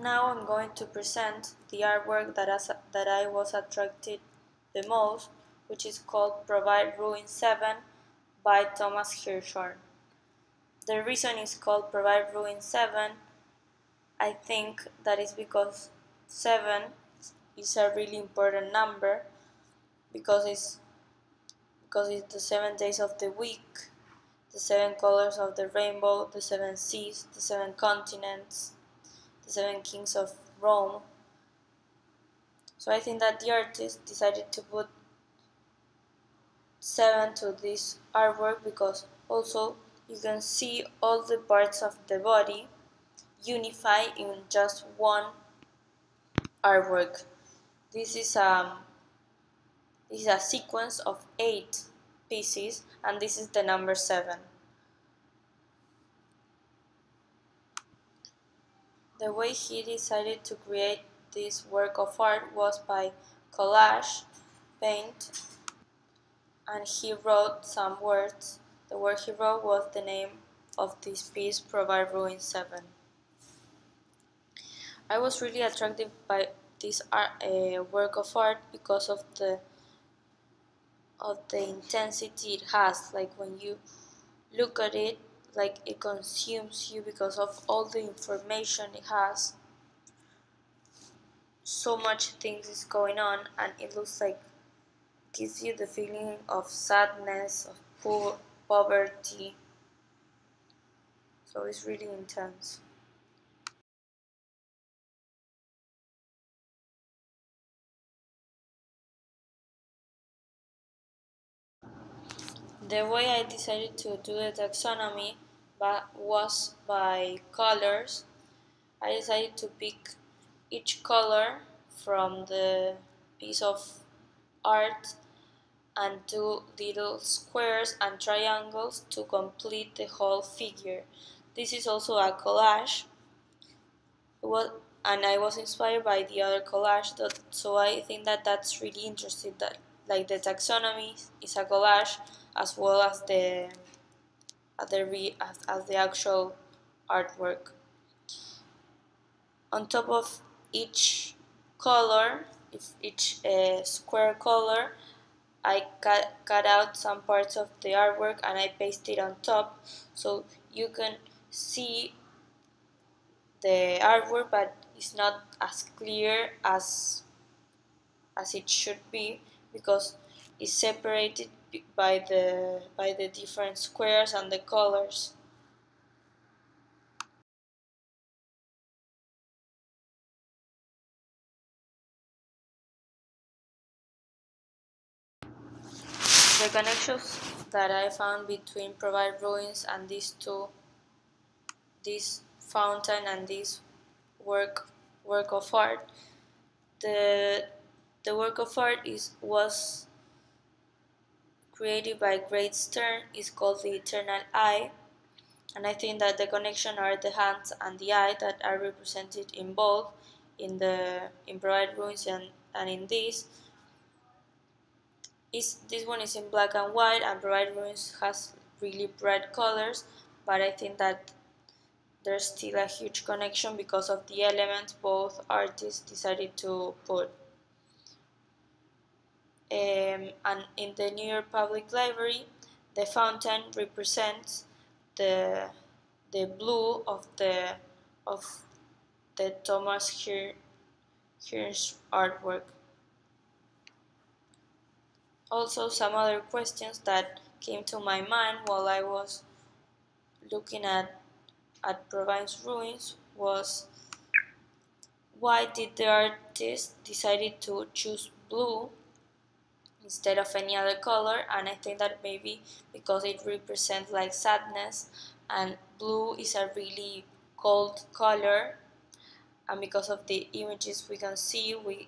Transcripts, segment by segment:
Now I'm going to present the artwork that I was attracted the most, which is called Provide Ruin 7 by Thomas Hirschhorn. The reason it's called Provide Ruin 7, I think that is because 7 is a really important number because it's the 7 days of the week, the 7 colors of the rainbow, the 7 seas, the 7 continents, the 7 kings of Rome. So I think that the artist decided to put 7 to this artwork because also you can see all the parts of the body unified in just one artwork. This is a sequence of 8 pieces, and this is the number 7. The way he decided to create this work of art was by collage paint, and he wrote some words. The word he wrote was the name of this piece, Provide Ruin 7. I was really attracted by this work of art because of the intensity it has. Like when you look at it, like it consumes you because of all the information it has. So much things is going on, and it looks like gives you the feeling of sadness, of poverty. So it's really intense. The way I decided to do the taxonomy was by colors. I decided to pick each color from the piece of art and do little squares and triangles to complete the whole figure. This is also a collage, and I was inspired by the other collage, so I think that that's really interesting. That like the taxonomy is a collage as well as the actual artwork. On top of each color, each square color, I cut out some parts of the artwork and I pasted on top, so you can see the artwork, but it's not as clear as it should be because it's separated by the different squares and the colors. The connections that I found between Provide Ruins and this fountain and this work of art, the work of art was created by Great Stern, is called the Eternal Eye, and I think that the connection are the hands and the eye that are represented in both in Provide Ruins and in this one is in black and white, and Provide Ruins has really bright colors, but I think that there's still a huge connection because of the elements both artists decided to put. And in the New York Public Library, the fountain represents the blue of the Thomas Hirsch artwork. Also, some other questions that came to my mind while I was looking at Provence Ruins was, why did the artist decided to choose blue instead of any other color? And I think that maybe because it represents like sadness, and blue is a really cold color, and because of the images we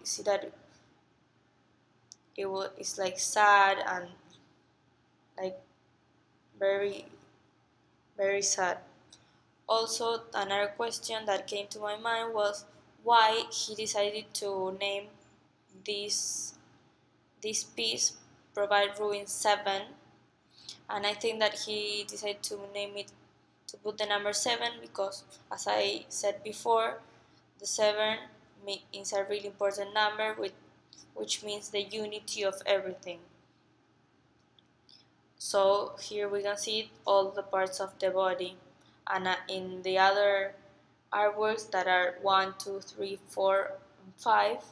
see that it's like sad and like very very sad. Also, another question that came to my mind was why he decided to name this piece Provide Ruin 7, and I think that he decided to name it, to put the number 7, because as I said before, the 7 is a really important number, which means the unity of everything. So here we can see all the parts of the body, and in the other artworks that are 1, 2, 3, 4, 5,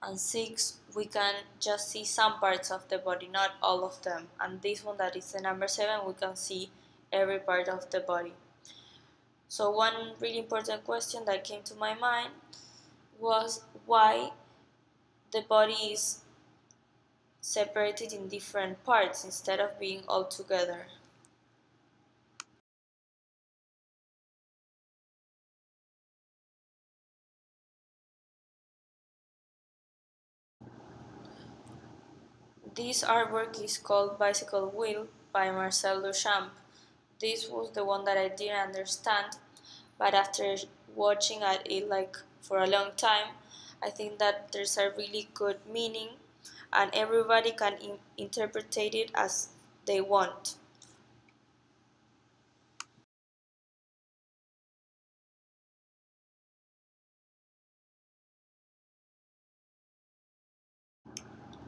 and 6, we can just see some parts of the body, not all of them. And this one, that is the number 7, we can see every part of the body. So one really important question that came to my mind was why the body is separated in different parts instead of being all together. This artwork is called Bicycle Wheel by Marcel Duchamp. This was the one that I didn't understand, but after watching at it like for a long time, I think that there's a really good meaning and everybody can interpret it as they want.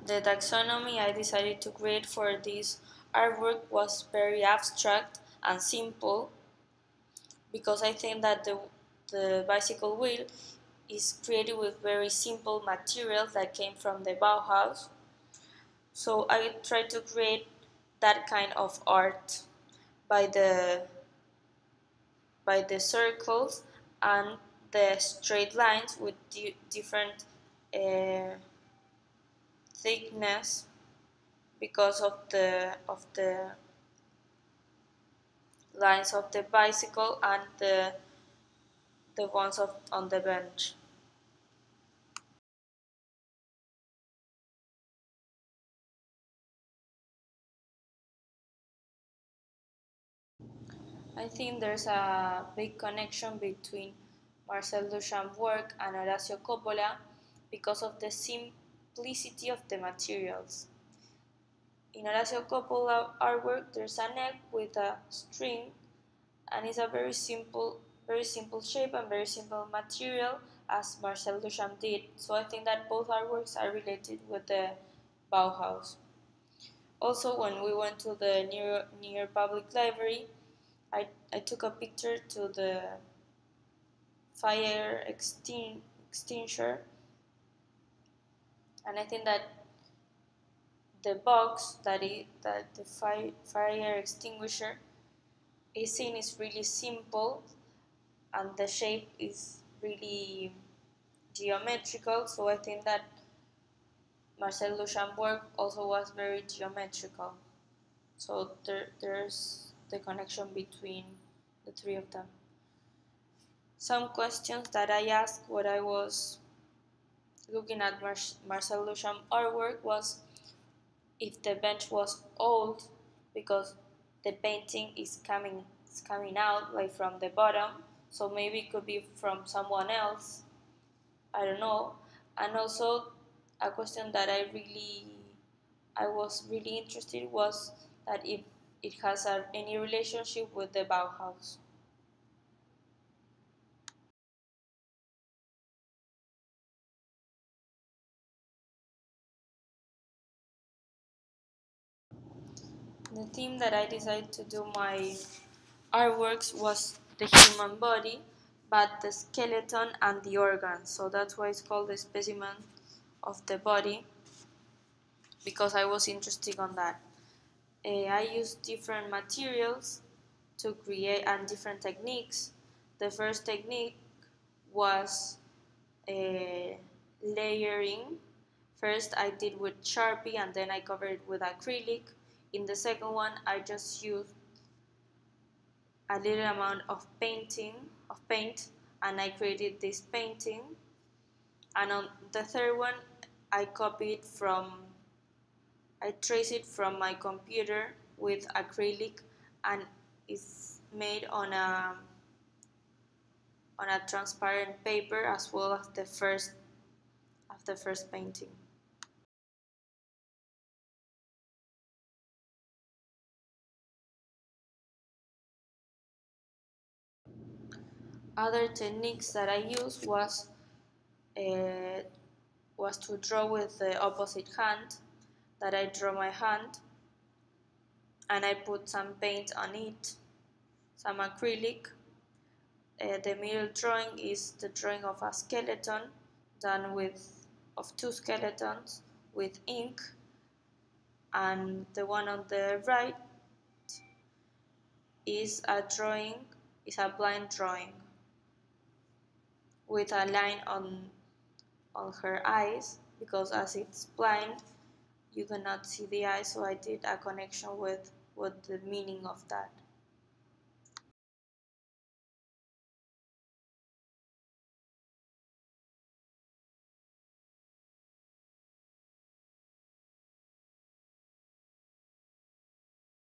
The taxonomy I decided to create for this artwork was very abstract and simple because I think that the bicycle wheel is created with very simple materials that came from the Bauhaus. So I tried to create that kind of art by the circles and the straight lines with different uh, thickness because of the lines of the bicycle and the ones on the bench. I think there's a big connection between Marcel Duchamp's work and Horacio Coppola because of the simplicity of the materials. In Horacio Coppola artwork, there's an egg with a string, and it's a very simple shape and very simple material, as Marcel Duchamp did. So I think that both artworks are related with the Bauhaus. Also, when we went to the near public library, I took a picture to the fire extinguisher, and I think that the box that the fire extinguisher is in is really simple, and the shape is really geometrical. So I think that Marcel Duchamp's work also was very geometrical. So there's the connection between the three of them. Some questions that I asked when I was looking at Marcel Duchamp's artwork was if the bench was old because the painting is coming out like from the bottom, so maybe it could be from someone else. I don't know. And also a question that I was really interested was that if it has any relationship with the Bauhaus. The theme that I decided to do my artworks was the human body, but the skeleton and the organs. So that's why it's called the specimen of the body, because I was interested on that. I used different materials to create and different techniques. The first technique was layering. First I did with Sharpie and then I covered it with acrylic. In the second one I just used a little amount of paint, and I created this painting. And on the third one I traced it from my computer with acrylic, and it's made on a transparent paper as well as the first painting. Other techniques that I used was to draw with the opposite hand, that I draw my hand and I put some paint on it, some acrylic. The middle drawing is the drawing of a skeleton done of two skeletons with ink, and the one on the right is a blind drawing with a line on her eyes, because as it's blind you cannot see the eyes, so I did a connection with what the meaning of that.